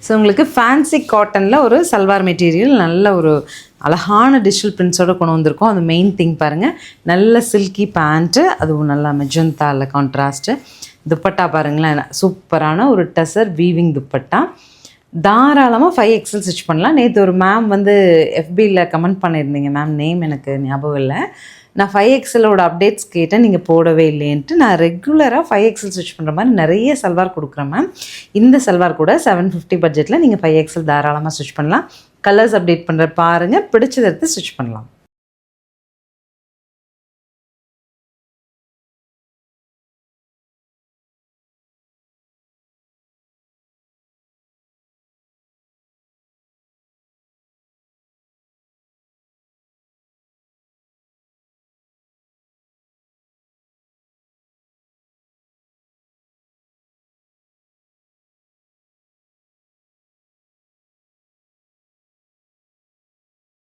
So உங்களுக்கு fancy காட்டனில் ஒரு சல்வார் மெட்டீரியல் நல்ல ஒரு அழகான டிஜிட்டல் பிரிண்ட்ஸோடு கொண்டு வந்திருக்கோம். அது மெயின் திங் பாருங்கள். நல்ல சில்கி பேண்ட்டு, அதுவும் நல்லா மெஜந்தாவில் கான்ட்ராஸ்ட்டு. துப்பட்டா பாருங்களேன், சூப்பரான ஒரு டசர் வீவிங் துப்பட்டா. தாராளமாக 5XL ஸ்டிச் பண்ணலாம். நேற்று ஒரு மேம் வந்து FBயில் கமெண்ட் பண்ணியிருந்தீங்க, மேம் நேம் எனக்கு ஞாபகம் இல்லை. நான் 5XLோட அப்டேட்ஸ் கேட்டேன், நீங்கள் போடவே இல்லைன்ட்டு. நான் ரெகுலராக 5XL ஸ்டிச் பண்ணுற மாதிரி நிறைய சல்வார் கொடுக்குறேன் மேம். இந்த சல்வார் கூட 750 பட்ஜெட்டில் நீங்கள் 5XL தாராளமாக ஸ்டிச் பண்ணலாம். கலர்ஸ் அப்டேட் பண்ணுற பாருங்கள், பிடிச்சதை எடுத்து ஸ்டிச் பண்ணலாம்.